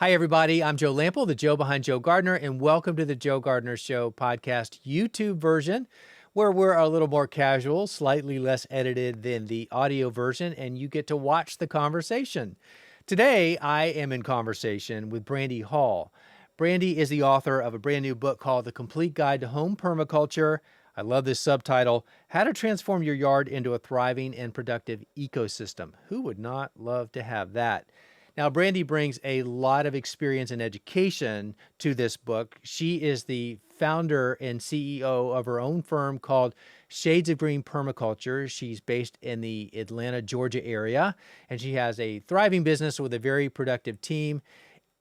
Hi, everybody. I'm Joe Lample, the Joe behind Joe Gardner, and welcome to the Joe Gardner Show podcast YouTube version, where we're a little more casual, slightly less edited than the audio version, and you get to watch the conversation. Today, I am in conversation with Brandy Hall. Brandy is the author of a brand new book called The Complete Guide to Home Permaculture. I love this subtitle, How to Transform Your Yard into a Thriving and Productive Ecosystem. Who would not love to have that? Now, Brandy brings a lot of experience and education to this book. She is the founder and CEO of her own firm called Shades of Green Permaculture. She's based in the Atlanta, Georgia area, and she has a thriving business with a very productive team.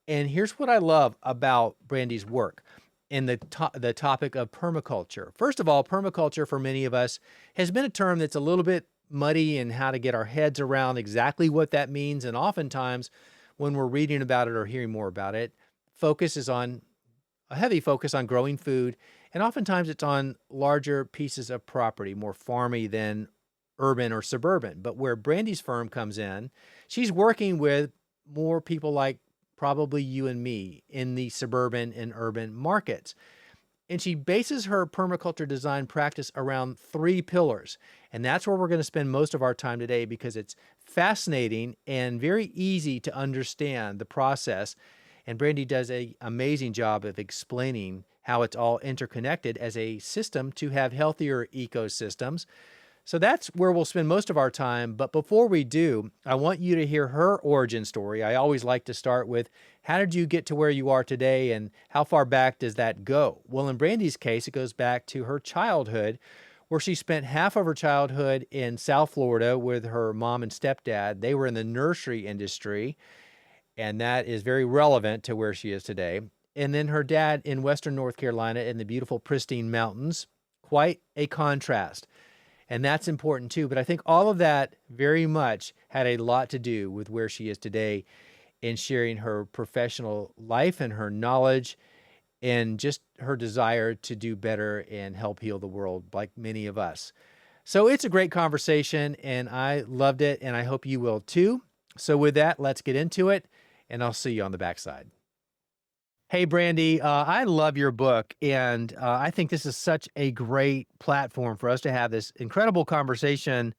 And here's what I love about Brandy's work in the topic of permaculture. First of all, permaculture for many of us has been a term that's a little bit muddy in how to get our heads around exactly what that means. And oftentimes when we're reading about it or hearing more about it, focus is on a heavy focus on growing food. And oftentimes it's on larger pieces of property, more farmy than urban or suburban. But where Brandy's firm comes in, she's working with more people like probably you and me in the suburban and urban markets. And she bases her permaculture design practice around three pillars. And that's where we're going to spend most of our time today because it's fascinating and very easy to understand the process. And Brandy does an amazing job of explaining how it's all interconnected as a system to have healthier ecosystems. So that's where we'll spend most of our time. But before we do, I want you to hear her origin story. I always like to start with, how did you get to where you are today and how far back does that go? Well, in Brandy's case, it goes back to her childhood, where she spent half of her childhood in South Florida with her mom and stepdad. They were in the nursery industry, and that is very relevant to where she is today. And then her dad in Western North Carolina in the beautiful, pristine mountains. Quite a contrast. And that's important too. But I think all of that very much had a lot to do with where she is today in sharing her professional life and her knowledge and just her desire to do better and help heal the world like many of us. So it's a great conversation and I loved it and I hope you will too. So with that, let's get into it and I'll see you on the backside. Hey, Brandy, I love your book, and I think this is such a great platform for us to have this incredible conversation.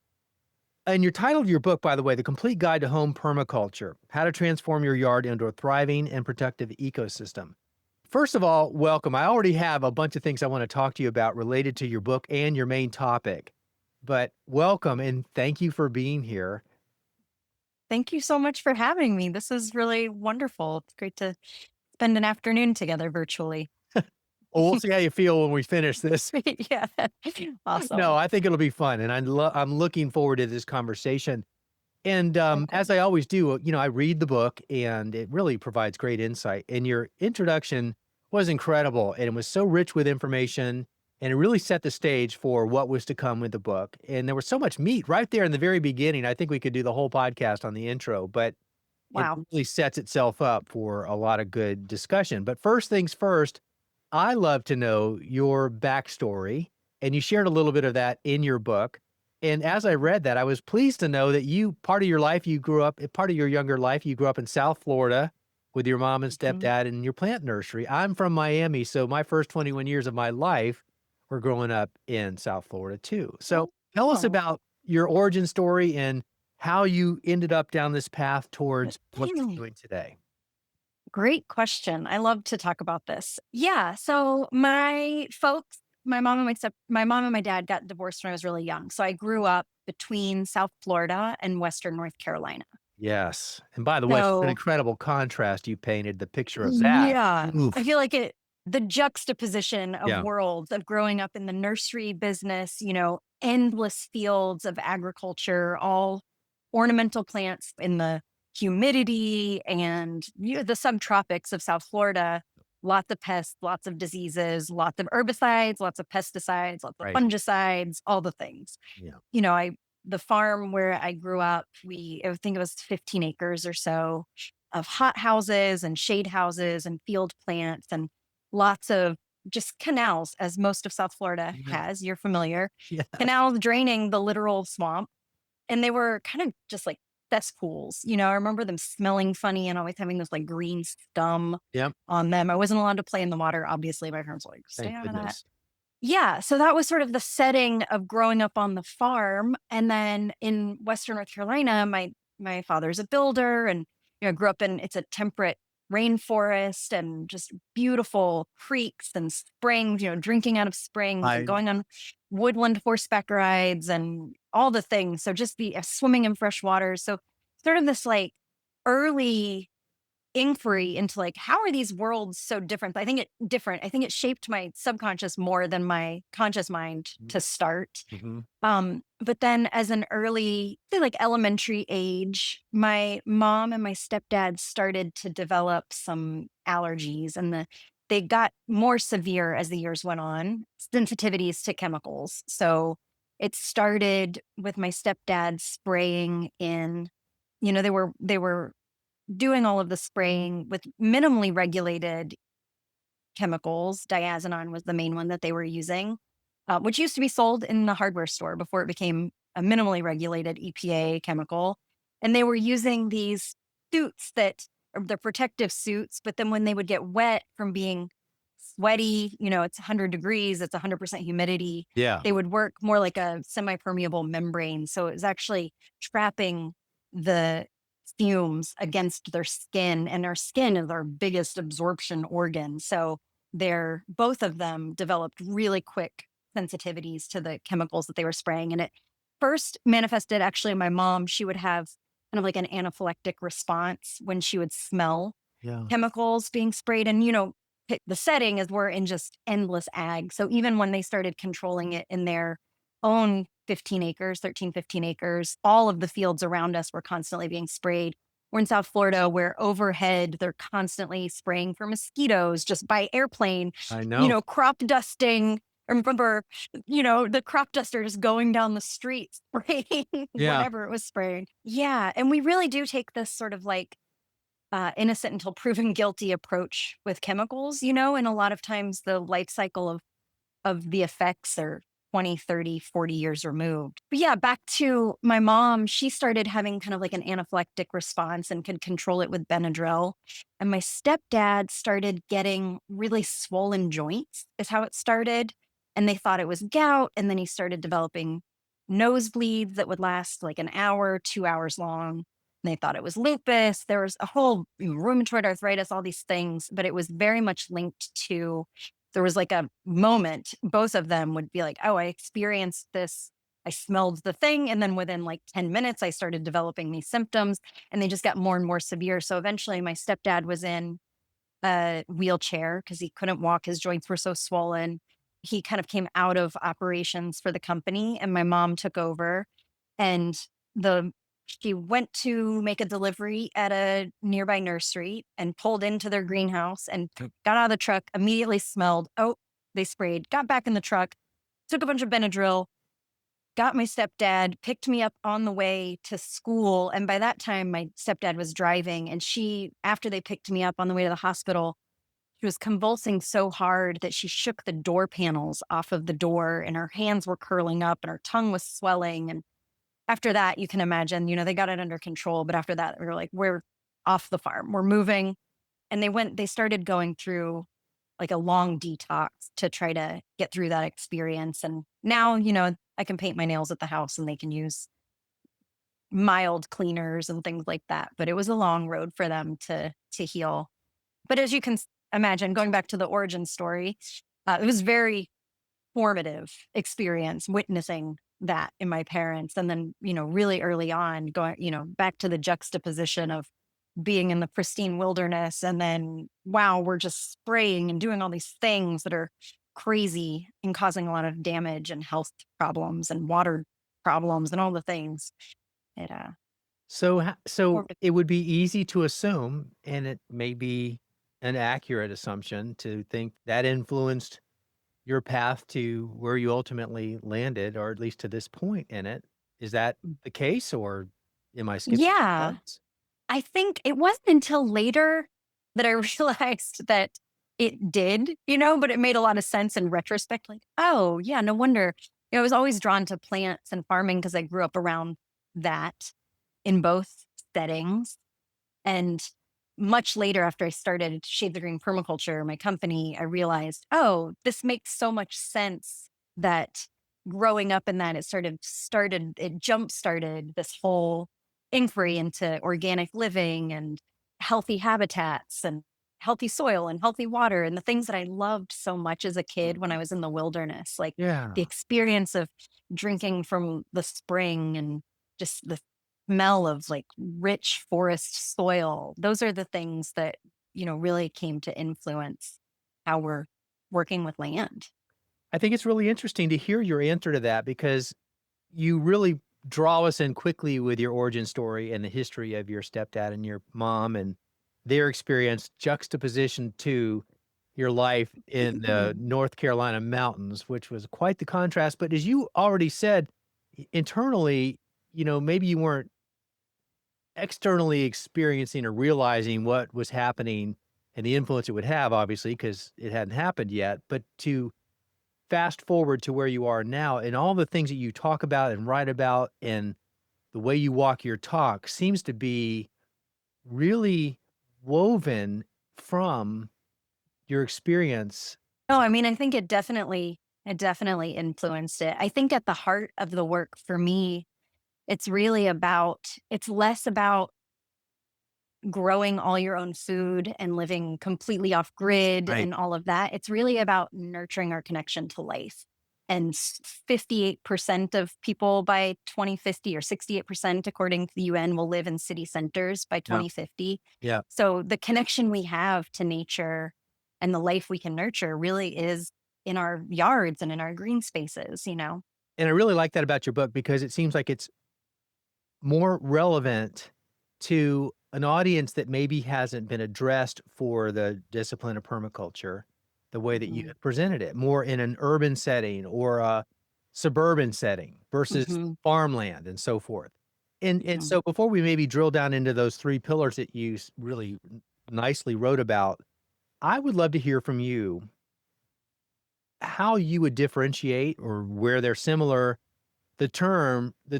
And your title of your book, by the way, The Complete Guide to Home Permaculture, How to Transform Your Yard into a Thriving and Productive Ecosystem. First of all, welcome. I already have a bunch of things I want to talk to you about related to your book and your main topic, but welcome and thank you for being here. Thank you so much for having me. This is really wonderful. It's great to spend an afternoon together virtually. Well, we'll see how you feel when we finish this. Yeah. No, Awesome. I think it'll be fun, and I'm looking forward to this conversation. And, as Okay. I always do, I read the book, and it really provides great insight, and your introduction was incredible, and it was so rich with information, and it really set the stage for what was to come with the book, and there was so much meat right there in the very beginning. I think we could do the whole podcast on the intro, but it Wow. really sets itself up for a lot of good discussion. But first things first, I love to know your backstory, and you shared a little bit of that in your book. And as I read that, I was pleased to know that part of your life, part of your younger life, you grew up in South Florida with your mom and Mhm. stepdad in your plant nursery. I'm from Miami, so my first 21 years of my life were growing up in South Florida too. So tell us Oh. about your origin story and how you ended up down this path towards what you're doing today. Great question. I love to talk about this. Yeah. So my folks, my mom and my dad got divorced when I was really young. So I grew up between South Florida and Western North Carolina. Yes, and by the way, an So incredible contrast you painted the picture of that. yeah, I Oof. feel like the juxtaposition of Yeah, worlds of growing up in the nursery business, endless fields of agriculture, all ornamental plants in the humidity and the subtropics of South Florida, lots of pests, lots of diseases, lots of herbicides, lots of pesticides, lots of right. fungicides, all the things. Yeah, I the farm where I grew up, I think it was 15 acres or so of hot houses and shade houses and field plants and lots of just canals, as most of South Florida yeah, has. You're familiar. yeah, Canals draining the literal swamp. And they were kind of just like cesspools. I remember them smelling funny and always having this like green scum Yep. on them. I wasn't allowed to play in the water. Obviously, my parents were like, stay Thank out of that. goodness. Yeah, so that was sort of the setting of growing up on the farm, and then in Western North Carolina, my father's a builder, and grew up in it's a temperate rainforest and just beautiful creeks and springs, drinking out of springs and I going on woodland horseback rides and all the things. So just be swimming in fresh water. So sort of this like early inquiry into like how are these worlds so different. I think it shaped my subconscious more than my conscious mind to start. mm-hmm. But then as an early say like elementary age, my mom and my stepdad started to develop some allergies, and they got more severe as the years went on, sensitivities to chemicals. So it started with my stepdad spraying in, they were doing all of the spraying with minimally regulated chemicals. Diazinon was the main one that they were using, which used to be sold in the hardware store before it became a minimally regulated EPA chemical. And they were using these suits that are the protective suits, but then when they would get wet from being sweaty, it's 100 degrees, it's 100% humidity, Yeah. they would work more like a semi permeable membrane. So it was actually trapping the fumes against their skin, and our skin is our biggest absorption organ. So they're both of them developed really quick sensitivities to the chemicals that they were spraying. And it first manifested actually in my mom. She would have kind of like an anaphylactic response when she would smell Yeah. chemicals being sprayed. And, the setting is we're in just endless ag. So even when they started controlling it in their own 15 acres, 13, 15 acres, all of the fields around us were constantly being sprayed. We're in South Florida where overhead they're constantly spraying for mosquitoes just by airplane, I know. crop dusting. I remember, the crop duster just going down the street spraying Yeah. whatever it was spraying. Yeah. And we really do take this sort of like innocent until proven guilty approach with chemicals, and a lot of times the life cycle of the effects are 20, 30, 40 years removed. But yeah, back to my mom, she started having kind of like an anaphylactic response and could control it with Benadryl. And my stepdad started getting really swollen joints, is how it started. And they thought it was gout. And then he started developing nosebleeds that would last like an hour, 2 hours long. And they thought it was lupus. There was a whole rheumatoid arthritis, all these things, but it was very much linked to there was like a moment, both of them would be like, oh, I experienced this. I smelled the thing. And then within like 10 minutes, I started developing these symptoms, and they just got more and more severe. So eventually my stepdad was in a wheelchair because he couldn't walk. His joints were so swollen. He kind of came out of operations for the company, and my mom took over. And the she went to make a delivery at a nearby nursery and pulled into their greenhouse and got out of the truck, immediately smelled, oh, they sprayed, got back in the truck, took a bunch of Benadryl, got my stepdad, picked me up on the way to school. And by that time, my stepdad was driving. And after they picked me up on the way to the hospital, she was convulsing so hard that she shook the door panels off of the door, and her hands were curling up and her tongue was swelling. And after that, you can imagine, they got it under control. But after that, we were like, we're off the farm, we're moving. And they started going through like a long detox to try to get through that experience. And now, I can paint my nails at the house and they can use mild cleaners and things like that. But it was a long road for them to heal. But as you can imagine, going back to the origin story, it was very formative experience witnessing that in my parents. And then, really early on going, back to the juxtaposition of being in the pristine wilderness. And then, wow, we're just spraying and doing all these things that are crazy and causing a lot of damage and health problems and water problems and all the things. It, So formative- it would be easy to assume, and it may be an accurate assumption to think that influenced your path to where you ultimately landed, or at least to this point in it. Is that the case, or am I skipping yeah. steps? I think it wasn't until later that I realized that it did, but it made a lot of sense in retrospect. Like, oh, yeah, no wonder. I was always drawn to plants and farming because I grew up around that. in both settings. And much later, after I started Shade the Green Permaculture, my company, I realized, oh, this makes so much sense that growing up in that, it jump started this whole inquiry into organic living and healthy habitats and healthy soil and healthy water and the things that I loved so much as a kid when I was in the wilderness, like Yeah. the experience of drinking from the spring and just the smell of like rich forest soil. Those are the things that, really came to influence how we're working with land. I think it's really interesting to hear your answer to that because you really draw us in quickly with your origin story and the history of your stepdad and your mom and their experience juxtaposition to your life in the North Carolina mountains, which was quite the contrast. But as you already said, internally, maybe you weren't externally experiencing or realizing what was happening and the influence it would have, obviously, because it hadn't happened yet. But to fast forward to where you are now and all the things that you talk about and write about and the way you walk your talk seems to be really woven from your experience. No, I mean, I think it definitely influenced it. I think at the heart of the work for me, it's less about growing all your own food and living completely off grid Right. and all of that. It's really about nurturing our connection to life. And 58% of people by 2050, or 68%, according to the UN, will live in city centers by Yeah. 2050. Yeah. So the connection we have to nature and the life we can nurture really is in our yards and in our green spaces. And I really like that about your book because it seems like it's more relevant to an audience that maybe hasn't been addressed for the discipline of permaculture the way that you Hmm. have presented it, more in an urban setting or a suburban setting versus Hmm. farmland and so forth. And Hmm. so before we maybe drill down into those 3 pillars that you really nicely wrote about, I would love to hear from you how you would differentiate or where they're similar the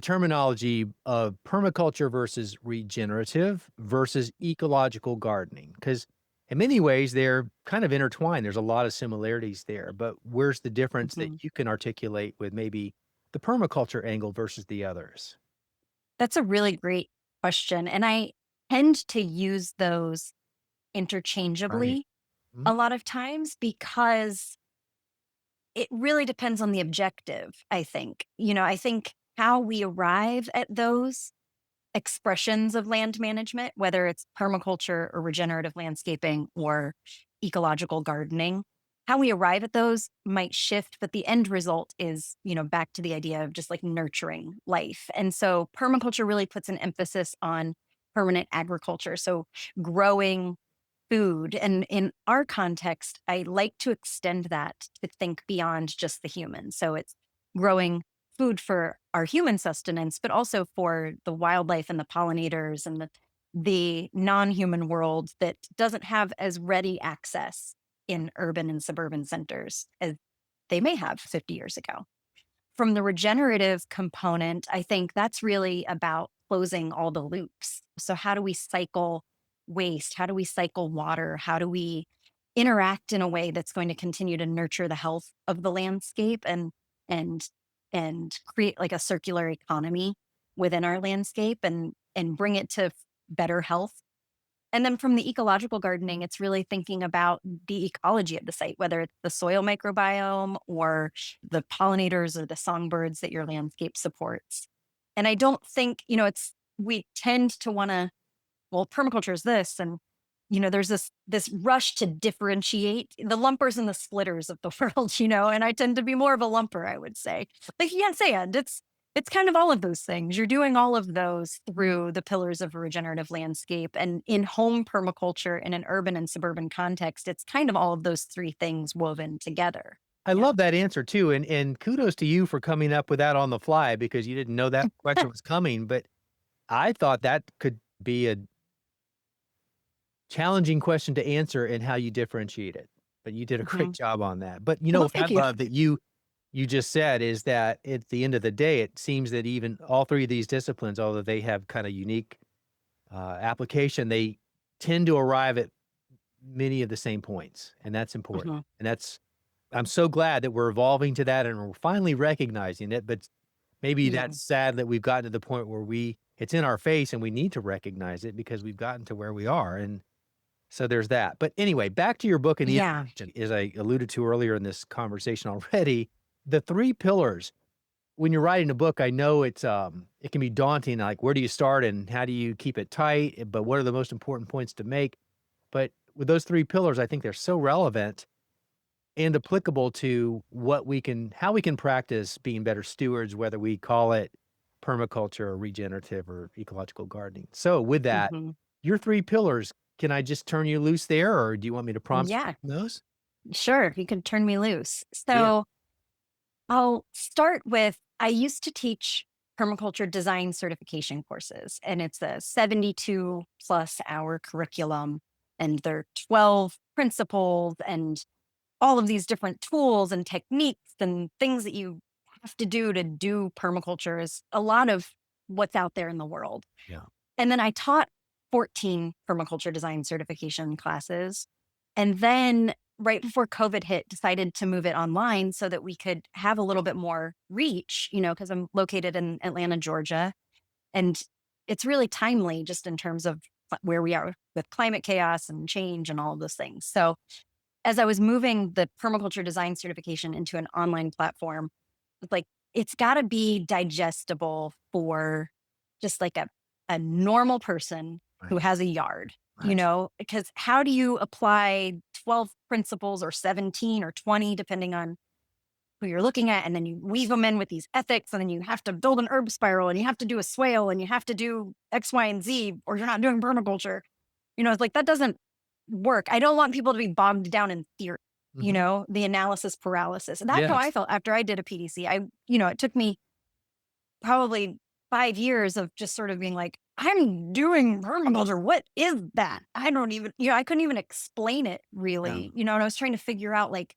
terminology of permaculture versus regenerative versus ecological gardening, because in many ways they're kind of intertwined. There's a lot of similarities there, but where's the difference that Hmm. you can articulate with maybe the permaculture angle versus the others? That's a really great question. And I tend to use those Right. interchangeably Mhm. a lot of times because it really depends on the objective, I think. I think how we arrive at those expressions of land management, whether it's permaculture or regenerative landscaping or ecological gardening, how we arrive at those might shift, but the end result is, back to the idea of just like nurturing life. And so permaculture really puts an emphasis on permanent agriculture. So growing food. And in our context, I like to extend that to think beyond just the human. So it's growing food for our human sustenance, but also for the wildlife and the pollinators and the non-human world that doesn't have as ready access in urban and suburban centers as they may have 50 years ago. From the regenerative component, I think that's really about closing all the loops. So, how do we cycle waste? How do we cycle water? How do we interact in a way that's going to continue to nurture the health of the landscape and and create like a circular economy within our landscape and bring it to better health. And then from the ecological gardening, it's really thinking about the ecology of the site, whether it's the soil microbiome or the pollinators or the songbirds that your landscape supports. And I don't think, we tend to want to, well, permaculture is this. And, there's this rush to differentiate the lumpers and the splitters of the world, and I tend to be more of a lumper, I would say. Like, yes, and it's kind of all of those things. You're doing all of those through the pillars of a regenerative landscape. And in home permaculture in an urban and suburban context, it's kind of all of those three things woven together. I Yeah. love that answer too, and kudos to you for coming up with that on the fly because you didn't know that question was coming, but I thought that could be a challenging question to answer and how you differentiate it, but you did a great Mhm. job on that. But, Well, what I thank you. love that you you just said is that at the end of the day, it seems that even all three of these disciplines, although they have kind of unique application, they tend to arrive at many of the same points, and that's important. Mhm. And that's I'm so glad that we're evolving to that and we're finally recognizing it, but maybe Yeah. that's sad that we've gotten to the point where it's in our face and we need to recognize it because we've gotten to where we are. And so there's that. But anyway, back to your book and the Yeah. introduction, as I alluded to earlier in this conversation already, the three pillars. When you're writing a book, I know it can be daunting, like where do you start and how do you keep it tight, but what are the most important points to make? But with those three pillars, I think they're so relevant and applicable to how we can practice being better stewards, whether we call it permaculture or regenerative or ecological gardening. So with that, Mhm. your three pillars, can I just turn you loose there, or do you want me to prompt Yeah. those? Sure. If you could turn me loose. Yeah. So I'll start with I used to teach permaculture design certification courses, and it's a 72 plus hour curriculum, and there are 12 principles and all of these different tools and techniques and things that you have to do permaculture is a lot of what's out there in the world. Yeah. And then I taught 14 permaculture design certification classes. And then right before COVID hit, decided to move it online so that we could have a little bit more reach, because I'm located in Atlanta, Georgia. And it's really timely just in terms of where we are with climate chaos and change and all of those things. So as I was moving the permaculture design certification into an online platform, it's like it's got to be digestible for just like a normal person who Right. has a yard, Right. because how do you apply 12 principles or 17 or 20, depending on who you're looking at, and then you weave them in with these ethics, and then you have to build an herb spiral, and you have to do a swale, and you have to do X, Y, and Z, or you're not doing permaculture. It's like that doesn't work. I don't want people to be bogged down in theory, Mhm. the analysis paralysis. And that's how I Yes. felt after I did a PDC. It took me probably 5 years of just sort of being like, I'm doing permaculture. What is that? I don't even, I couldn't even explain it Yeah. really, and I was trying to figure out like,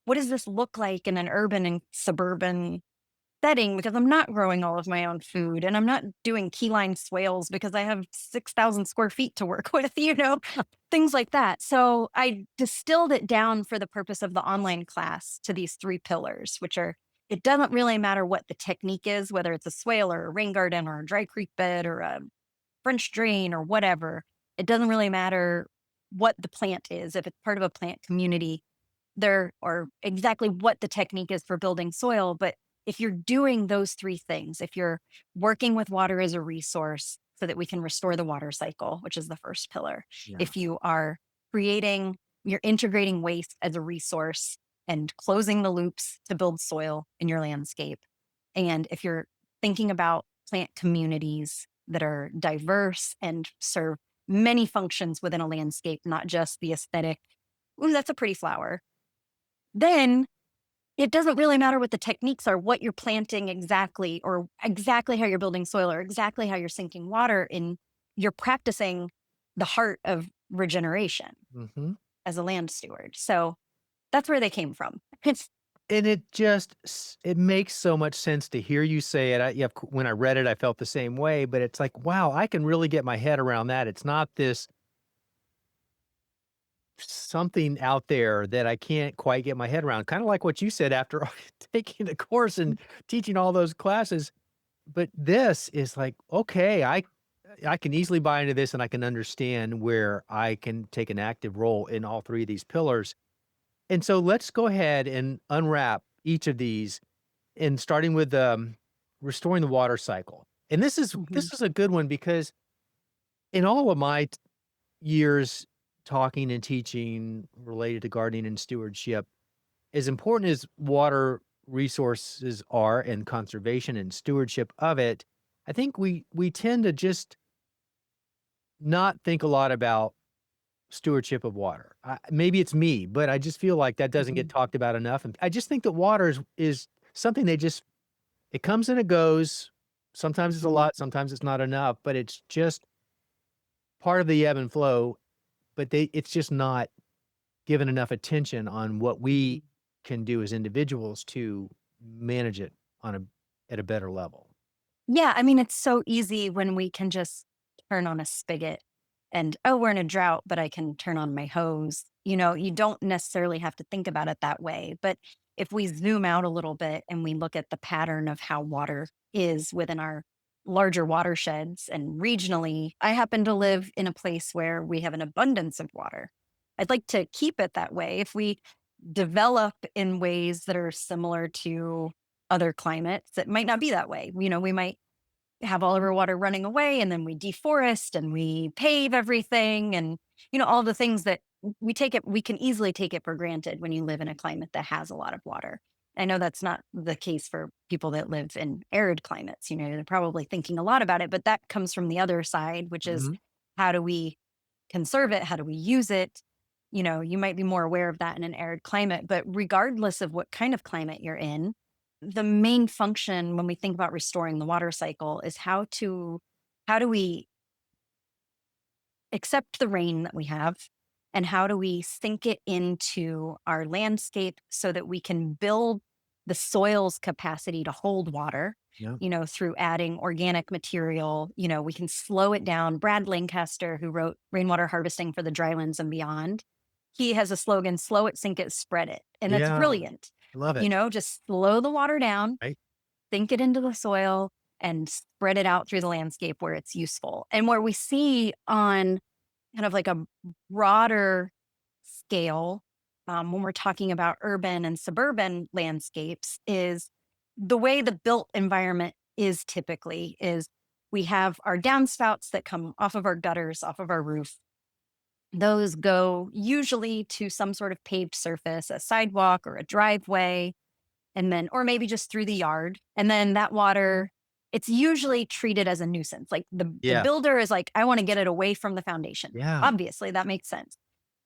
what does this look like in an urban and suburban setting, because I'm not growing all of my own food and I'm not doing keyline swales because I have 6,000 square feet to work with, things like that. So I distilled it down for the purpose of the online class to these three pillars, which are it doesn't really matter what the technique is, whether it's a swale or a rain garden or a dry creek bed or a French drain or whatever. It doesn't really matter what the plant is, if it's part of a plant community there or exactly what the technique is for building soil. But if you're doing those three things, if you're working with water as a resource so that we can restore the water cycle, which is the first pillar, Yeah. if you are you're integrating waste as a resource and closing the loops to build soil in your landscape. And if you're thinking about plant communities that are diverse and serve many functions within a landscape, not just the aesthetic, ooh, that's a pretty flower, then it doesn't really matter what the techniques are, what you're planting exactly, or exactly how you're building soil, or exactly how you're sinking water in. You're practicing the heart of regeneration Mhm. as a land steward. So that's where they came from. It's And it makes so much sense to hear you say it. When I read it, I felt the same way, but it's like, wow, I can really get my head around that. It's not this something out there that I can't quite get my head around. Kind of like what you said after taking the course and teaching all those classes. But this is like, okay, I can easily buy into this and I can understand where I can take an active role in all three of these pillars. And so let's go ahead and unwrap each of these and starting with restoring the water cycle. And Mhm, this is a good one because in all of my years talking and teaching related to gardening and stewardship, as important as water resources are and conservation and stewardship of it, I think we tend to just not think a lot about stewardship of water. Maybe it's me, but I just feel like that doesn't get mhm, talked about enough. And I just think that water is something it comes and it goes. Sometimes it's a mhm, lot, sometimes it's not enough, but it's just part of the ebb and flow. But it's just not given enough attention on what we mhm. can do as individuals to manage it on a at a better level. Yeah, I mean, it's so easy when we can just turn on a spigot and, oh, we're in a drought, but I can turn on my hose. You don't necessarily have to think about it that way. But if we zoom out a little bit and we look at the pattern of how water is within our larger watersheds and regionally, I happen to live in a place where we have an abundance of water. I'd like to keep it that way. If we develop in ways that are similar to other climates, it might not be that way. We might have all of our water running away and then we deforest and we pave everything and all the things that we can easily take it for granted when you live in a climate that has a lot of water. I know that's not the case for people that live in arid climates. They're probably thinking a lot about it, but that comes from the other side, which is Mhm. how do we conserve it? How do we use it? You might be more aware of that in an arid climate, but regardless of what kind of climate you're in, the main function when we think about restoring the water cycle is how do we accept the rain that we have and how do we sink it into our landscape so that we can build the soil's capacity to hold water, Yeah. through adding organic material. We can slow it down. Brad Lancaster, who wrote Rainwater Harvesting for the Drylands and Beyond, he has a slogan: slow it, sink it, spread it. And that's Yeah. brilliant. I love it. Just slow the water down, Right? sink it into the soil, and spread it out through the landscape where it's useful. And where we see on kind of like a broader scale, when we're talking about urban and suburban landscapes, is the way the built environment is typically is we have our downspouts that come off of our gutters, off of our roof. Those go usually to some sort of paved surface, a sidewalk or a driveway, and then or maybe just through the yard. And then that water, it's usually treated as a nuisance. Like the Yeah. builder is like, I want to get it away from the foundation. Yeah. Obviously, that makes sense.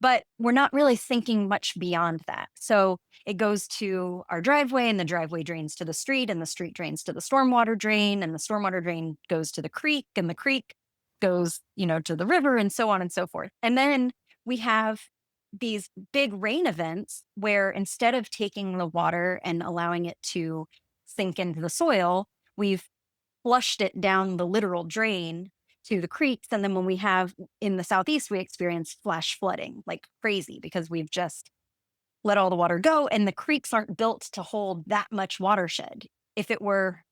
But we're not really thinking much beyond that. So it goes to our driveway, and the driveway drains to the street, and the street drains to the stormwater drain, and the stormwater drain goes to the creek, and the creek goes, to the river, and so on and so forth. And then we have these big rain events where instead of taking the water and allowing it to sink into the soil, we've flushed it down the literal drain to the creeks. And then when we have in the Southeast, we experience flash flooding like crazy because we've just let all the water go and the creeks aren't built to hold that much watershed. If it were,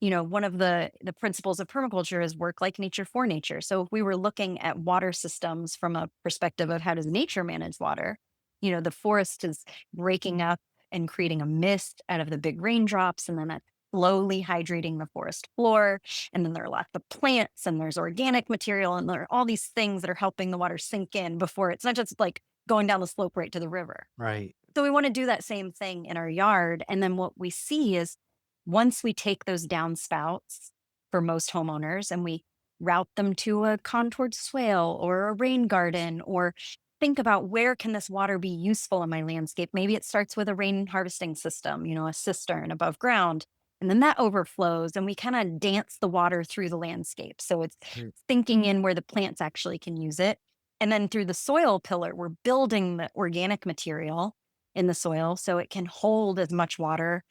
one of the principles of permaculture is work like nature for nature. So if we were looking at water systems from a perspective of how does nature manage water, the forest is breaking up and creating a mist out of the big raindrops, and then that's slowly hydrating the forest floor. And then there are lots of plants and there's organic material and there are all these things that are helping the water sink in before it's not just like going down the slope right to the river. Right. So we want to do that same thing in our yard. And then what we see is once we take those downspouts for most homeowners and we route them to a contoured swale or a rain garden, or think about where can this water be useful in my landscape. Maybe it starts with a rain harvesting system, a cistern above ground. And then that overflows and we kind of dance the water through the landscape. So it's Right. sinking in where the plants actually can use it. And then through the soil pillar, we're building the organic material in the soil so it can hold as much water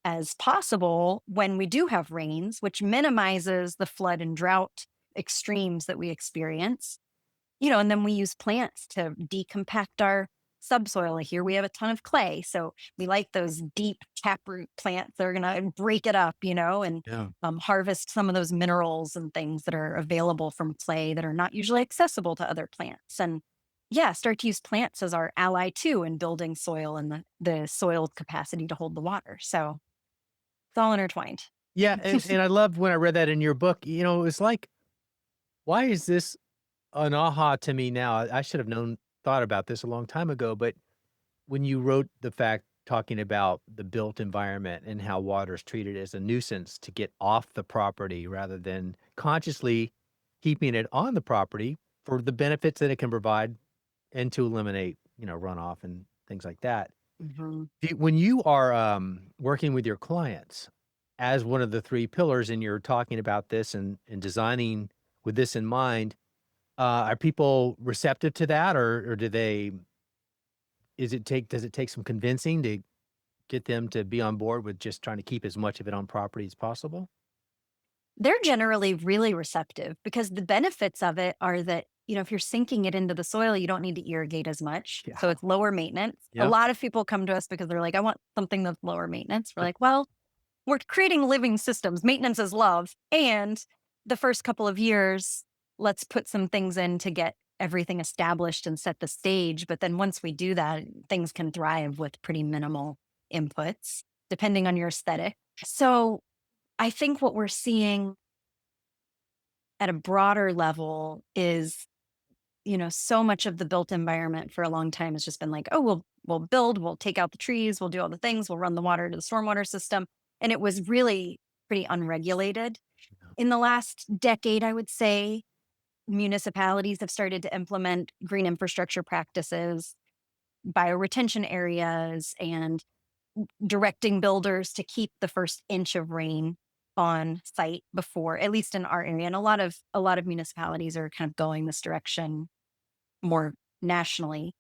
as possible when we do have rains, which minimizes the flood and drought extremes that we experience. And then we use plants to decompact our subsoil. Here we have a ton of clay. So we like those deep taproot plants that are going to break it up, and Yeah. harvest some of those minerals and things that are available from clay that are not usually accessible to other plants. And yeah, start to use plants as our ally too in building soil and the soil's capacity to hold the water. So it's all intertwined. Yeah, and I loved when I read that in your book, it was like, why is this an aha to me now? I should have thought about this a long time ago, but when you wrote the fact talking about the built environment and how water is treated as a nuisance to get off the property rather than consciously keeping it on the property for the benefits that it can provide and to eliminate, runoff and things like that. Mhm. When you are, working with your clients as one of the 3 pillars and you're talking about this and designing with this in mind, are people receptive to that or do they does it take some convincing to get them to be on board with just trying to keep as much of it on property as possible? They're generally really receptive because the benefits of it are that, if you're sinking it into the soil, you don't need to irrigate as much. Yeah. So it's lower maintenance. A Yep. lot of people come to us because they're like, I want something that's lower maintenance. We're like, well, we're creating living systems. Maintenance is love. And the first couple of years, let's put some things in to get everything established and set the stage. But then once we do that, things can thrive with pretty minimal inputs, depending on your aesthetic. So I think what we're seeing at a broader level is, so much of the built environment for a long time has just been like, oh, we'll build, we'll take out the trees, we'll do all the things, we'll run the water to the stormwater system. And it was really pretty unregulated. In the last decade, I would say municipalities have started to implement green infrastructure practices, bioretention areas, and directing builders to keep the first inch of rain on site before, at least in our area. And a lot of municipalities are kind of going this direction more nationally,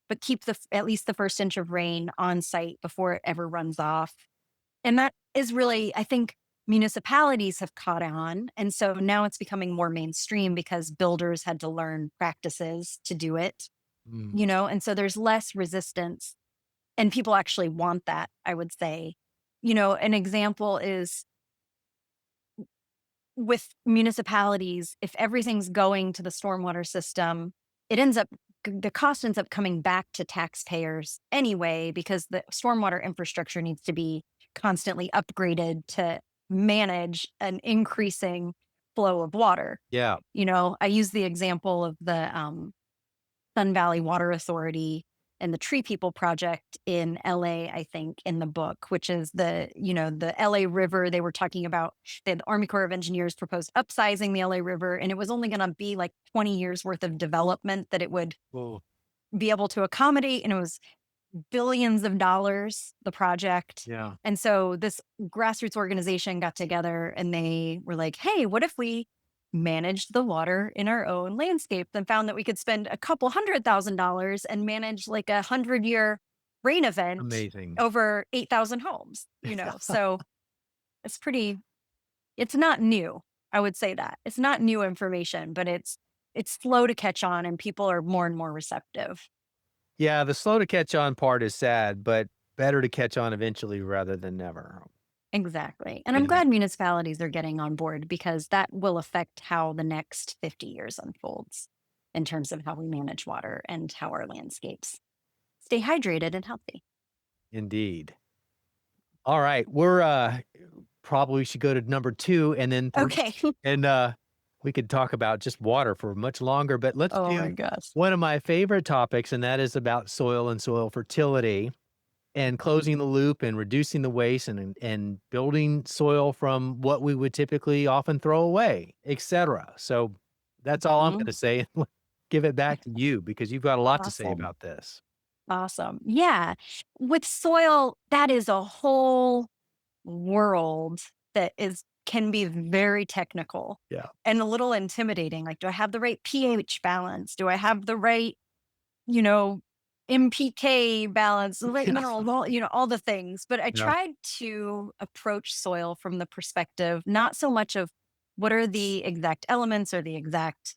but keep at least the first inch of rain on site before it ever runs off. And that is really, I think, municipalities have caught on. And so now it's becoming more mainstream because builders had to learn practices to do it, Mm. and so there's less resistance and people actually want that, I would say. An example is with municipalities, if everything's going to the stormwater system, the cost ends up coming back to taxpayers anyway, because the stormwater infrastructure needs to be constantly upgraded to manage an increasing flow of water. Yeah. I use the example of the Sun Valley Water Authority and the Tree People Project in LA, I think, in the book, which is the LA River. They were talking about, the Army Corps of Engineers proposed upsizing the LA River, and it was only going to be like 20 years worth of development that it would Well, be able to accommodate. And it was billions of dollars, the project. yeah. And so this grassroots organization got together and they were like, hey, what if we managed the water in our own landscape, and found that we could spend a couple $100,000 and manage like 100-year rain event Amazing. over 8,000 homes, So it's not new. I would say that it's not new information, but it's slow to catch on and people are more and more receptive. Yeah, the slow to catch on part is sad, but better to catch on eventually rather than never. Exactly. And I'm Anyway. glad municipalities are getting on board because that will affect how the next 50 years unfolds in terms of how we manage water and how our landscapes stay hydrated and healthy. Indeed. All right, we're, probably should go to number 2 and then 3, Okay. and, we could talk about just water for much longer, but let's Oh my do gosh. one of my favorite topics, and that is about soil and soil fertility, and closing the loop and reducing the waste and building soil from what we would typically often throw away, etcetera. So, that's all I'm Mhm. gonna say. Give it back to you because you've got a lot to say Awesome. about this. Awesome. Yeah. With soil, that is a whole world that can be very technical Yeah. and a little intimidating. Like, do I have the right pH balance? Do I have the right, you know, MPK balance, the right Yeah. minerals, all the things. But I Yeah. tried to approach soil from the perspective, not so much of what are the exact elements or the exact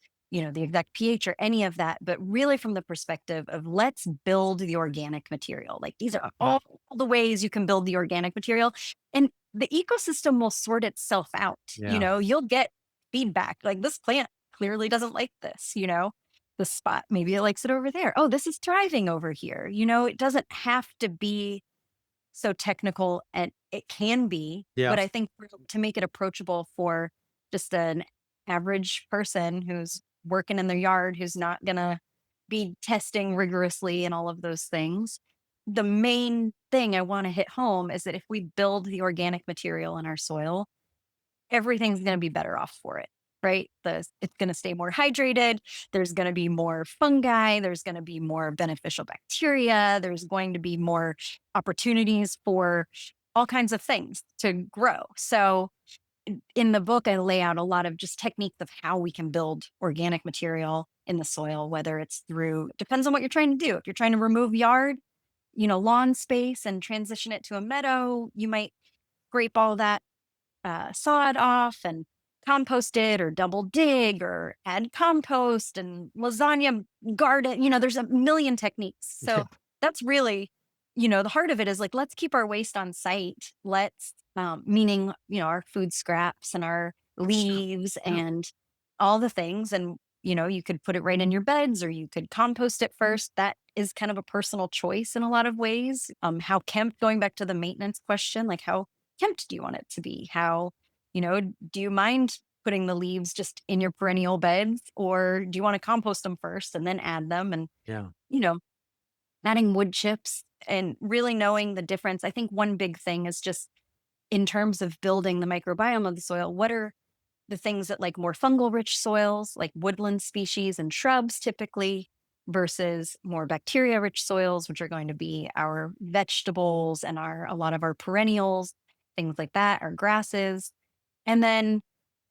pH or any of that, but really from the perspective of let's build the organic material. Like these are Yeah. all the ways you can build the organic material. And the ecosystem will sort itself out. Yeah. You'll get feedback like this plant clearly doesn't like this. The spot. Maybe it likes it over there. Oh, this is thriving over here. It doesn't have to be so technical and it can be, Yeah. but I think to make it approachable for just an average person who's working in their yard, who's not going to be testing rigorously and all of those things. The main thing I want to hit home is that if we build the organic material in our soil, everything's going to be better off for it, right? It's going to stay more hydrated. There's going to be more fungi. There's going to be more beneficial bacteria. There's going to be more opportunities for all kinds of things to grow. So in the book, I lay out a lot of just techniques of how we can build organic material in the soil, whether it's depends on what you're trying to do. If you're trying to remove yard, lawn space and transition it to a meadow, you might scrape all that sod off and compost it or double dig or add compost and lasagna garden. There's a million techniques. Yeah. So that's really, the heart of it is like, let's keep our waste on site. Meaning, our food scraps and our Sure. leaves Yeah. and all the things. And, you could put it right in your beds or you could compost it first. That is kind of a personal choice in a lot of ways. How kempt, going back to the maintenance question, like how kempt do you want it to be? Do you mind putting the leaves just in your perennial beds or do you want to compost them first and then add them? And, Yeah. you know, adding wood chips and really knowing the difference. I think one big thing is just in terms of building the microbiome of the soil, what are the things that like more fungal rich soils, like woodland species and shrubs typically, versus more bacteria rich soils, which are going to be our vegetables and a lot of our perennials, things like that, our grasses. And then,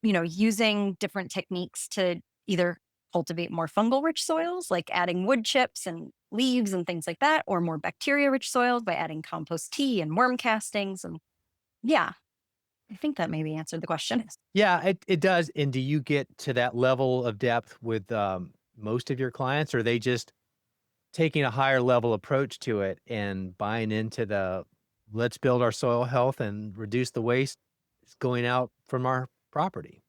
using different techniques to either cultivate more fungal rich soils, like adding wood chips and leaves and things like that, or more bacteria rich soils by adding compost tea and worm castings. And yeah, I think that maybe answered the question. Yeah, it does. And do you get to that level of depth with most of your clients, or are they just taking a higher level approach to it and buying into the let's build our soil health and reduce the waste going out from our property?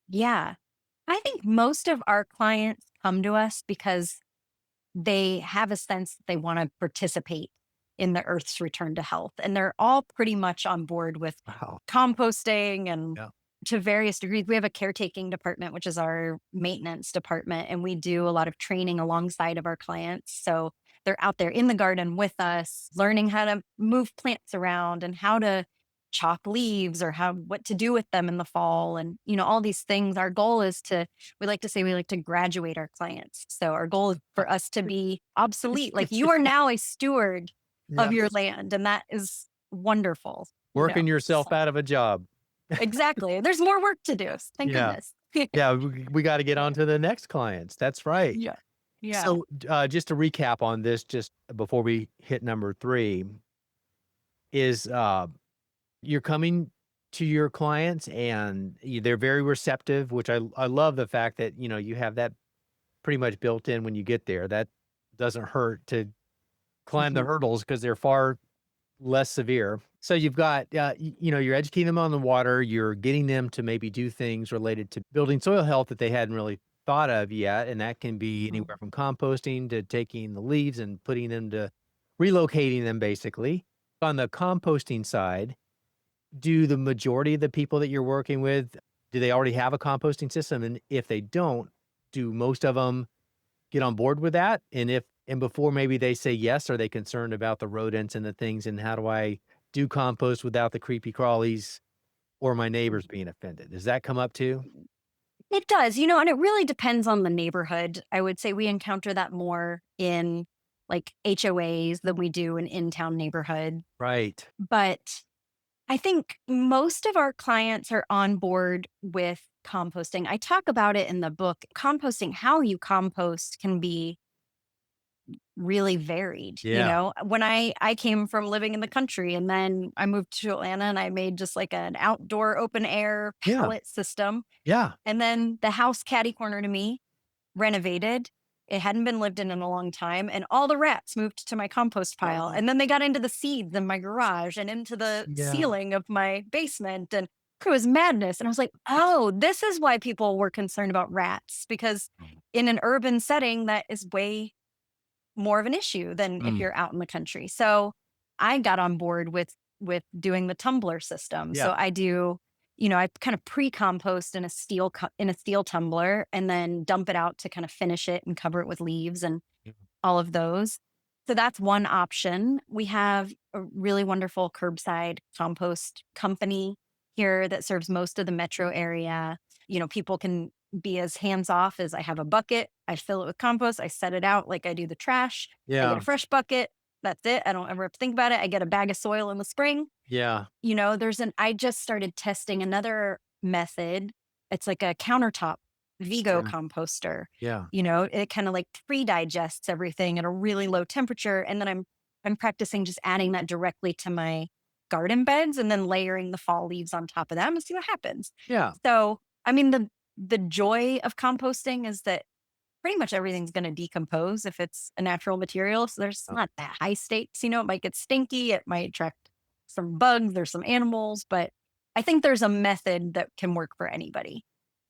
Yeah. I think most of our clients come to us because they have a sense that they want to participate in the earth's return to health. And they're all pretty much on board with Wow. composting and Yeah. to various degrees. We have a caretaking department, which is our maintenance department, and we do a lot of training alongside of our clients. So they're out there in the garden with us, learning how to move plants around and how to chop leaves or what to do with them in the fall and all these things. Our goal is to we like to say we like to graduate our clients. So our goal is for us to be obsolete. Like you are now a steward of your Yes. land and that is wonderful, Working yourself So out of a job. exactly. There's more work to do. Thank Yeah. goodness. Yeah. We got to get on to the next clients. That's right. Yeah. Yeah. So just to recap on this, just before we hit number three, is you're coming to your clients and they're very receptive, which I love the fact that, you have that pretty much built in when you get there. That doesn't hurt to climb the Mhm. hurdles because they're far less severe. So you've got, you're educating them on the water. You're getting them to maybe do things related to building soil health that they hadn't really thought of yet. And that can be Mhm. anywhere from composting to taking the leaves and putting them to relocating them basically. On the composting side, do the majority of the people that you're working with, do they already have a composting system? And if they don't, do most of them get on board with that? And before maybe they say yes, are they concerned about the rodents and the things and how do I do compost without the creepy crawlies or my neighbors being offended? Does that come up too? It does, and it really depends on the neighborhood. I would say we encounter that more in like HOAs than we do in town neighborhood. Right. But I think most of our clients are on board with composting. I talk about it in the book. Composting, how you compost can be really varied. Yeah. When I came from living in the country and then I moved to Atlanta and I made just like an outdoor open air Yeah. pallet system. Yeah. And then the house catty corner to me renovated. It hadn't been lived in a long time, and all the rats moved to my compost pile. Oh, And then they got into the seeds in my garage and into the yeah. ceiling of my basement. And it was madness. And I was like, oh, this is why people were concerned about rats, because in an urban setting, that is way more of an issue than if Mm. you're out in the country. So I got on board with doing the tumbler system. Yeah. So I do, I kind of pre-compost in a steel tumbler and then dump it out to kind of finish it and cover it with leaves and Yeah. all of those. So that's one option. We have a really wonderful curbside compost company here that serves most of the metro area. People can be as hands off as I have a bucket, I fill it with compost, I set it out like I do the trash, I get a Yeah. fresh bucket. That's it. I don't ever have to think about it. I get a bag of soil in the spring. Yeah. I just started testing another method. It's like a countertop Vigo Yeah. composter. Yeah. It kind of like pre-digests everything at a really low temperature. And then I'm I'm practicing just adding that directly to my garden beds and then layering the fall leaves on top of them and see what happens. Yeah. So, I mean, the joy of composting is that pretty much everything's going to decompose if it's a natural material. So there's Uh, not that high stakes. It might get stinky, it might attract some bugs, there's some animals, but I think there's a method that can work for anybody.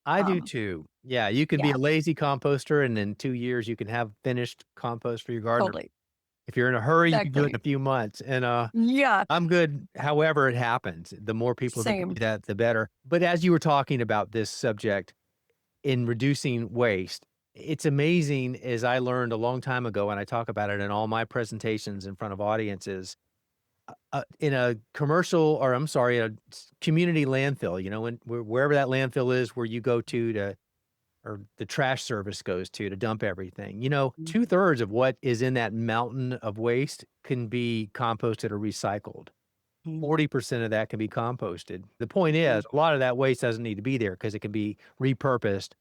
I do Um, too. Yeah, you can be yeah, a lazy composter, and in 2 years, you can have finished compost for your garden. totally. If you're in a hurry, you can do it in a Exactly. few months, and, Yeah, I'm good however it happens. The more people that can same. do that, the better. But as you were talking about this subject in reducing waste, it's amazing, as I learned a long time ago, and I talk about it in all my presentations in front of audiences, in a commercial or I'm sorry, a community landfill, wherever that landfill is where you go to or the trash service goes to dump everything. 2/3 of what is in that mountain of waste can be composted or recycled. Mhm, 40% of that can be composted. The point mhm. is, a lot of that waste doesn't need to be there because it can be repurposed,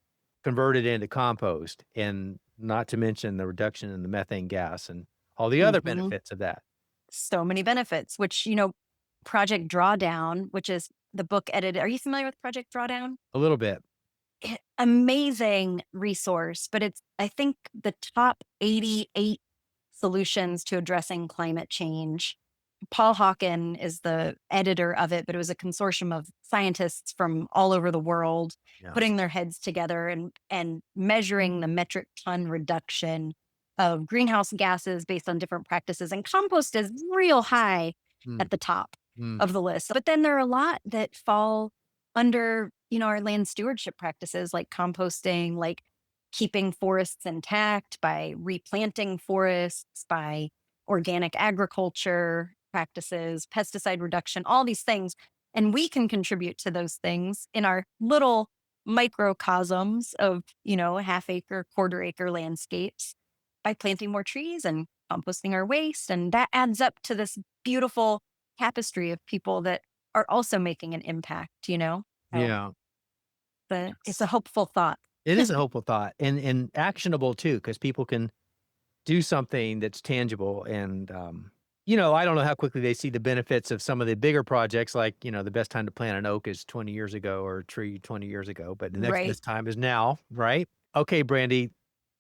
converted into compost, and not to mention the reduction in the methane gas and all the other Mhm. benefits of that. So many benefits, which, Project Drawdown, which is the book edited. Are you familiar with Project Drawdown? A little bit. Amazing resource, but it's, I think, the top 88 solutions to addressing climate change. Paul Hawken is the editor of it, but it was a consortium of scientists from all over the world Yeah. putting their heads together and measuring the metric ton reduction of greenhouse gases based on different practices. And compost is real high Mm, at the top mm. of the list. But then there are a lot that fall under, our land stewardship practices like composting, like keeping forests intact by replanting forests, by organic agriculture practices, pesticide reduction, all these things. And we can contribute to those things in our little microcosms of, half acre, quarter acre landscapes by planting more trees and composting our waste. And that adds up to this beautiful tapestry of people that are also making an impact. So Yeah. it's a hopeful thought. It is a hopeful thought and actionable too, because people can do something that's tangible and, I don't know how quickly they see the benefits of some of the bigger projects like, the best time to plant an oak is 20 years ago or a tree 20 years ago, but the next Right. best time is now, right? Okay, Brandy,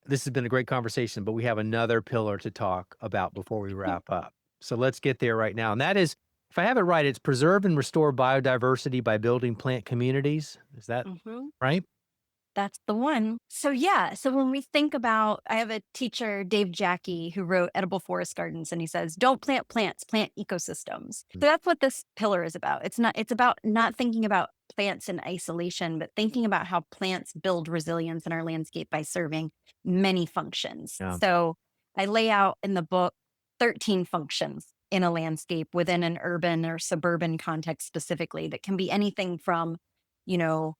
this has been a great conversation, but we have another pillar to talk about before we wrap up. So let's get there right now. And that is, if I have it right, it's preserve and restore biodiversity by building plant communities. Is that Mhm. right? That's the one. So yeah, so when we think about, I have a teacher, Dave Jackie, who wrote Edible Forest Gardens, and he says, "Don't plant plants, plant ecosystems." So that's what this pillar is about. It's about not thinking about plants in isolation, but thinking about how plants build resilience in our landscape by serving many functions. Yeah. So I lay out in the book 13 functions in a landscape within an urban or suburban context specifically that can be anything from, you know,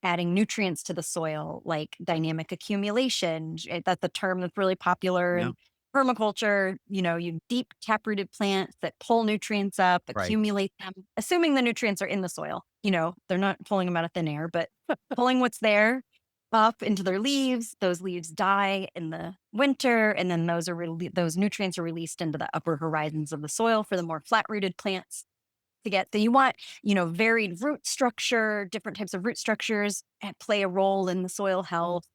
adding nutrients to the soil, like dynamic accumulation. That's a term that's really popular Yeah. in permaculture. You deep taprooted plants that pull nutrients up, Right. accumulate them, assuming the nutrients are in the soil. They're not pulling them out of thin air, but pulling what's there up into their leaves. Those leaves die in the winter, and then those nutrients are released into the upper horizons of the soil for the more flat rooted plants to get. So you want, varied root structure, different types of root structures play a role in the soil health.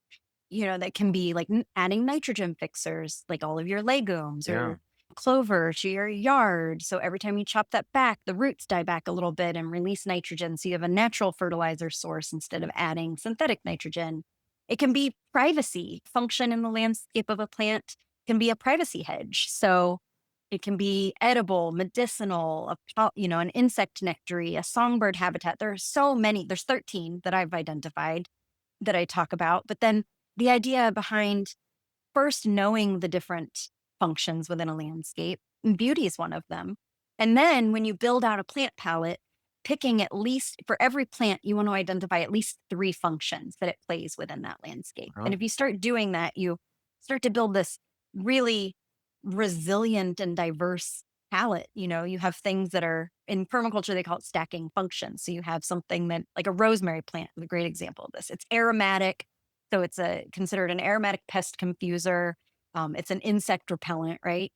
That can be like adding nitrogen fixers, like all of your legumes Yeah. or clover to your yard. So every time you chop that back, the roots die back a little bit and release nitrogen. So you have a natural fertilizer source instead of adding synthetic nitrogen. It can be privacy. Function in the landscape of a plant can be a privacy hedge. So it can be edible, medicinal, an insect nectary, a songbird habitat. There are so many. There's 13 that I've identified that I talk about. But then the idea behind first knowing the different functions within a landscape, and beauty is one of them. And then when you build out a plant palette, picking at least for every plant, you want to identify at least 3 functions that it plays within that landscape. Uh-huh. And if you start doing that, you start to build this really resilient and diverse palette. You have things that are in permaculture, they call it stacking functions. So you have something that, like a rosemary plant, is a great example of this. It's aromatic, so it's considered an aromatic pest confuser. It's an insect repellent, right?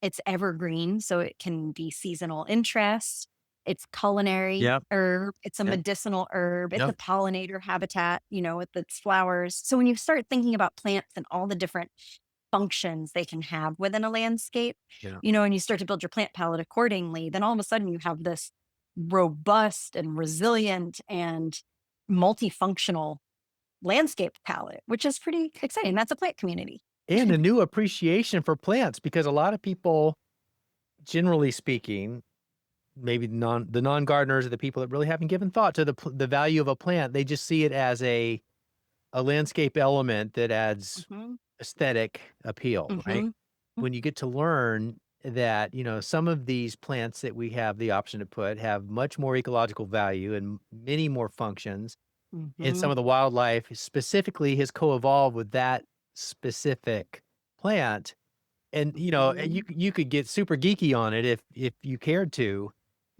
It's evergreen, so it can be seasonal interest. It's culinary Yep. herb. It's a Yep. medicinal herb. It's a Yep. pollinator habitat, with its flowers. So when you start thinking about plants and all the different functions they can have within a landscape, Yeah. and you start to build your plant palette accordingly, then all of a sudden you have this robust and resilient and multifunctional landscape palette, which is pretty exciting. That's a plant community. And a new appreciation for plants because a lot of people, generally speaking, maybe the non-gardeners or the people that really haven't given thought to the value of a plant, they just see it as a landscape element that adds Hmm. aesthetic appeal, right? Hmm. When you get to learn that, some of these plants that we have the option to put have much more ecological value and many more functions, and Hmm. some of the wildlife specifically has co-evolved with that specific plant. And, Hmm. you could get super geeky on it if you cared to,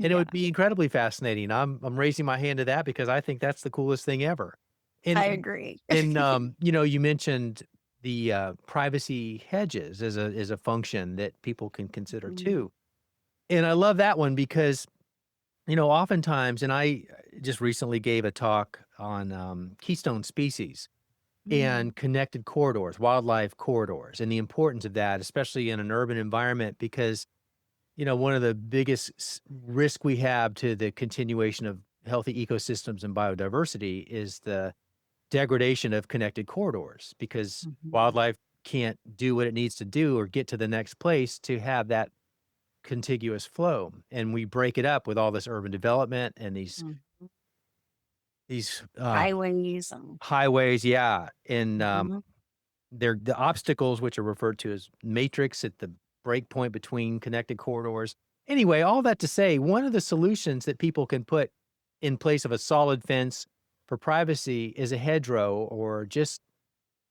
and it would Yeah, be incredibly fascinating. I'm raising my hand to that because I think that's the coolest thing ever. And I and agree. you mentioned the, privacy hedges as a function that people can consider Mhm. too. And I love that one because, oftentimes and I just recently gave a talk on, keystone species Mm. and connected corridors, wildlife corridors, and the importance of that, especially in an urban environment, because, one of the biggest risk we have to the continuation of healthy ecosystems and biodiversity is the degradation of connected corridors because Mhm. wildlife can't do what it needs to do or get to the next place to have that contiguous flow. And we break it up with all this urban development and these Mhm. these Highways and highways, yeah, and mhm. they're the obstacles, which are referred to as matrix at the break point between connected corridors. Anyway, all that to say, one of the solutions that people can put in place of a solid fence for privacy is a hedgerow or just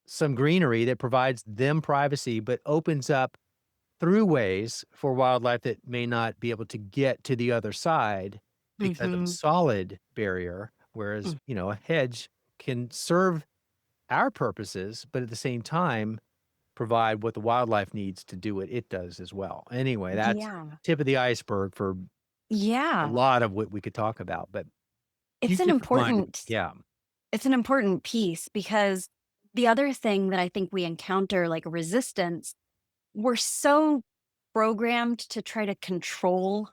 some greenery that provides them privacy, but opens up throughways for wildlife that may not be able to get to the other side because of a Mhm. solid barrier. Whereas, Mm. a hedge can serve our purposes, but at the same time, provide what the wildlife needs to do what it does as well. Anyway, that's Yeah. tip of the iceberg for a Yeah. lot of what we could talk about, but you It's an just reminded me. important Yeah. it's an important piece because the other thing that I think we encounter, like resistance, we're so programmed to try to control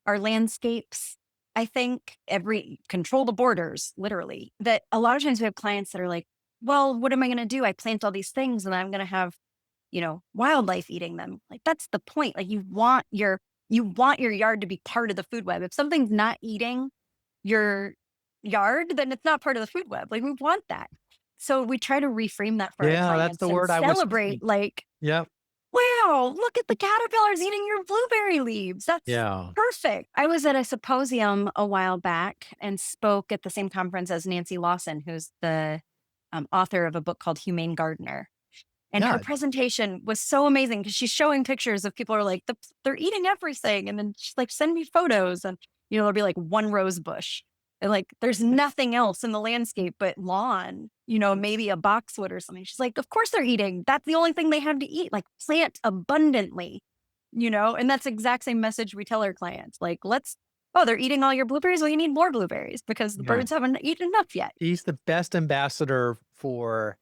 our landscapes. I think every control the borders, literally. That a lot of times we have clients that are like, well, what am I going to do? I plant all these things and I'm going to have, wildlife eating them. Like that's the point. Like you want your yard to be part of the food web. If something's not eating your yard, then it's not part of the food web. Like we want that. So we try to reframe that for our Yeah, that's clients the and word I was thinking. celebrate like, Yep. wow, look at the caterpillars eating your blueberry leaves. That's Yeah. perfect. I was at a symposium a while back and spoke at the same conference as Nancy Lawson, who's the author of a book called Humane Gardener. And her Yeah. presentation was so amazing because she's showing pictures of people who are like, they're eating everything. And then she's like, send me photos. And, there'll be like one rose bush. And like, there's nothing else in the landscape but lawn, maybe a boxwood or something. She's like, of course they're eating. That's the only thing they have to eat. Like, plant abundantly, and that's the exact same message we tell our clients. Like, oh, they're eating all your blueberries. Well, you need more blueberries because the Yeah. birds haven't eaten enough yet. She's the best ambassador for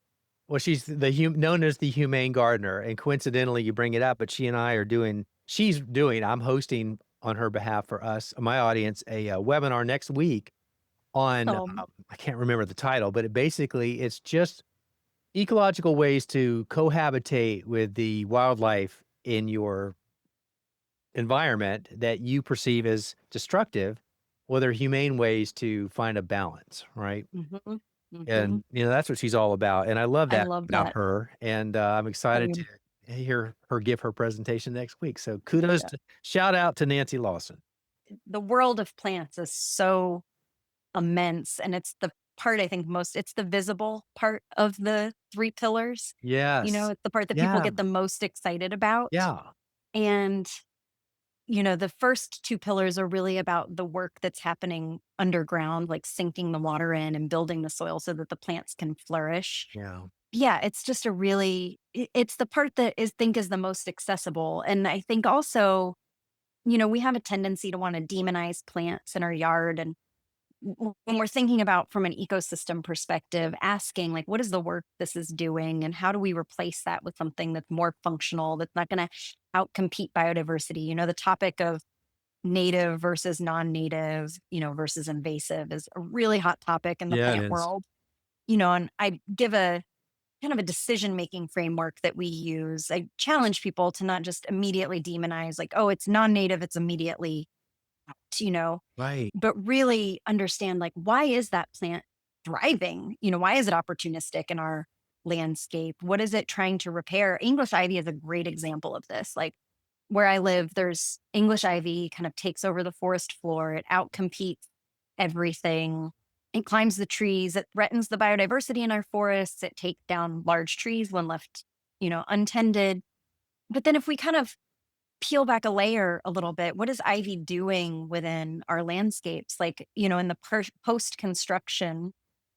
well, she's known as the humane gardener, and coincidentally, you bring it up, but she and I are I'm hosting on her behalf for us, my audience, a, webinar next week on, I can't remember the title, but it's just ecological ways to cohabitate with the wildlife in your environment that you perceive as destructive, well, they're humane ways to find a balance, right? Hmm. Hmm. And, that's what she's all about, and I love I that love about that. her, and, I'm excited to hear her give her presentation next week, so kudos to shout out to Nancy Lawson. The world of plants is so immense, and it's the part I think it's the visible part of the 3 pillars. Yes. It's the part that people Yeah, get the most excited about, yeah, and, the first 2 pillars are really about the work that's happening underground, like sinking the water in and building the soil so that the plants can flourish. yeah. yeah, it's just a really, it's the part that is the most accessible. And I think also, we have a tendency to want to demonize plants in our yard. And when we're thinking about from an ecosystem perspective, asking like, what is the work this is doing, and how do we replace that with something that's more functional, that's not going to outcompete biodiversity? The topic of native versus non-native, versus invasive is a really hot topic in the Yeah, it plant is. world. And I give a kind of a decision making framework that we use. I challenge people to not just immediately demonize, like, oh, it's non native, it's immediately out, Right. but really understand, like, why is that plant thriving? Why is it opportunistic in our landscape? What is it trying to repair? English ivy is a great example of this. Like, where I live, there's English ivy kind of takes over the forest floor. It outcompetes everything. It climbs the trees. It threatens the biodiversity in our forests. It takes down large trees when left, untended. But then if we kind of peel back a layer a little bit, what is ivy doing within our landscapes? Like, in the post construction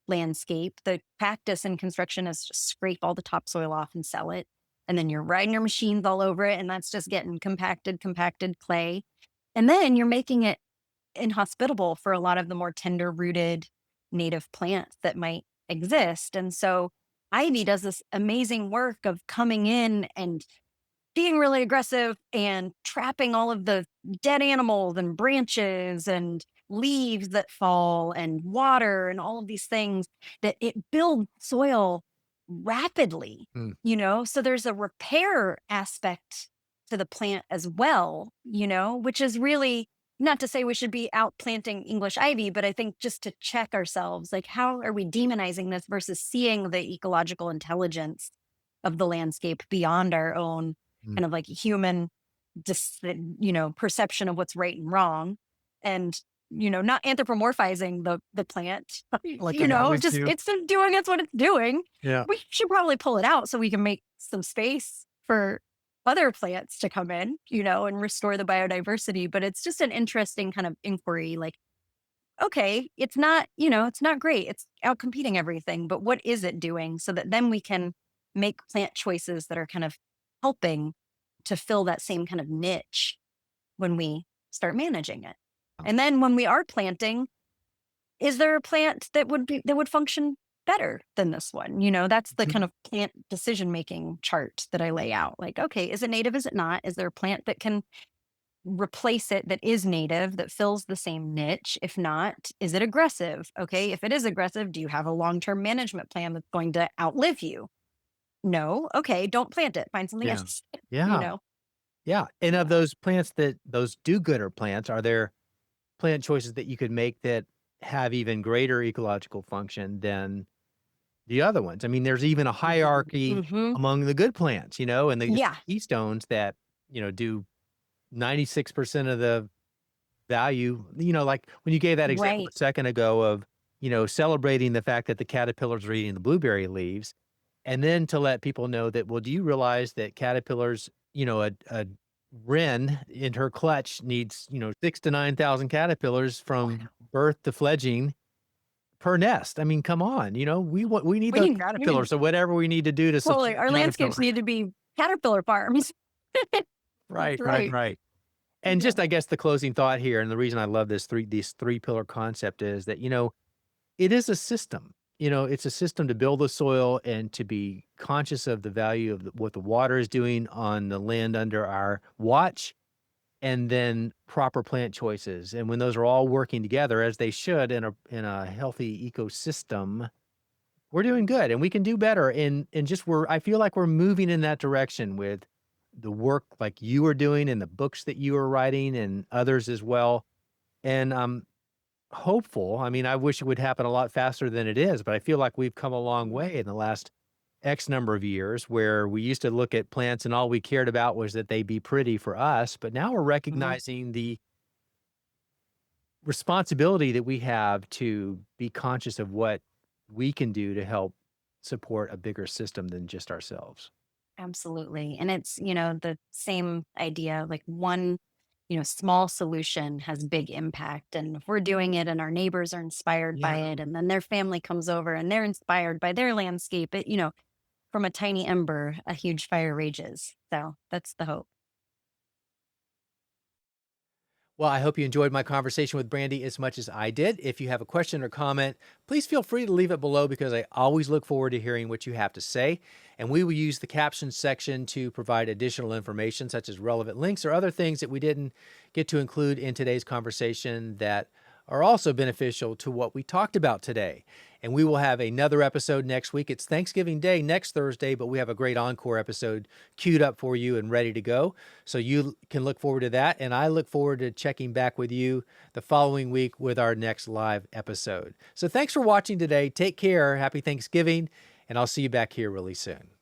landscape, the practice in construction is just scrape all the topsoil off and sell it. And then you're riding your machines all over it. And that's just getting compacted clay. And then you're making it inhospitable for a lot of the more tender rooted native plants that might exist. And so ivy does this amazing work of coming in and being really aggressive and trapping all of the dead animals and branches and leaves that fall and water and all of these things, that it builds soil rapidly, Mm. so there's a repair aspect to the plant as well, which is really not to say we should be out planting English ivy, but I think just to check ourselves, like, how are we demonizing this versus seeing the ecological intelligence of the landscape beyond our own Mm. kind of like human perception of what's right and wrong, and not anthropomorphizing the plant. Like we always Just do. it's doing it's what it's doing. Yeah. We should probably pull it out so we can make some space for other plants to come in, and restore the biodiversity. But it's just an interesting kind of inquiry, like, okay, it's not great, it's out competing everything, but what is it doing, so that then we can make plant choices that are kind of helping to fill that same kind of niche when we start managing it. And then when we are planting, is there a plant that would function better than this one? That's the Mhm. kind of plant decision making chart that I lay out. Like, okay, is it native? Is it not? Is there a plant that can replace it, that is native, that fills the same niche? If not, is it aggressive? Okay, if it is aggressive, do you have a long term management plan that's going to outlive you? No. Okay, don't plant it. Find something Yeah. else. you Yeah. know? Yeah. And of Yeah. those plants that those do-gooder plants, are there plant choices that you could make that have even greater ecological function than the other ones? I mean, there's even a hierarchy Mhm. among the good plants, and the Yeah. keystones that, do 96% of the value, like when you gave that example Right. a second ago of, celebrating the fact that the caterpillars are eating the blueberry leaves, and then to let people know that, well, do you realize that caterpillars, a wren in her clutch needs, 6 to 9,000 caterpillars Oh, I from know. birth to fledging per nest. I mean, come on, we need those We need caterpillars, so whatever we need to do to totally, support our landscapes caterpillars. need to be caterpillar farms. That's Right, right, right. right. And Yeah. just, I guess, the closing thought here, and the reason I love this three-pillar concept is that, it is a system. It's a system to build the soil and to be conscious of the value of what the water is doing on the land under our watch, and then proper plant choices. And when those are all working together, as they should in a healthy ecosystem, we're doing good, and we can do better. And just I feel like we're moving in that direction with the work like you are doing and the books that you are writing and others as well. And I'm hopeful. I mean, I wish it would happen a lot faster than it is, but I feel like we've come a long way in the last X number of years, where we used to look at plants and all we cared about was that they be pretty for us. But now we're Mhm. recognizing the responsibility that we have to be conscious of what we can do to help support a bigger system than just ourselves. Absolutely. And it's, the same idea, like one, small solution has big impact. And if we're doing it and our neighbors are inspired Yeah. by it, and then their family comes over and they're inspired by their landscape, from a tiny ember, a huge fire rages. So that's the hope. Well, I hope you enjoyed my conversation with Brandy as much as I did. If you have a question or comment, please feel free to leave it below because I always look forward to hearing what you have to say. And we will use the captions section to provide additional information, such as relevant links or other things that we didn't get to include in today's conversation that are also beneficial to what we talked about today. And we will have another episode next week. It's Thanksgiving Day next Thursday, but we have a great encore episode queued up for you and ready to go. So you can look forward to that. And I look forward to checking back with you the following week with our next live episode. So thanks for watching today. Take care. Happy Thanksgiving. And I'll see you back here really soon.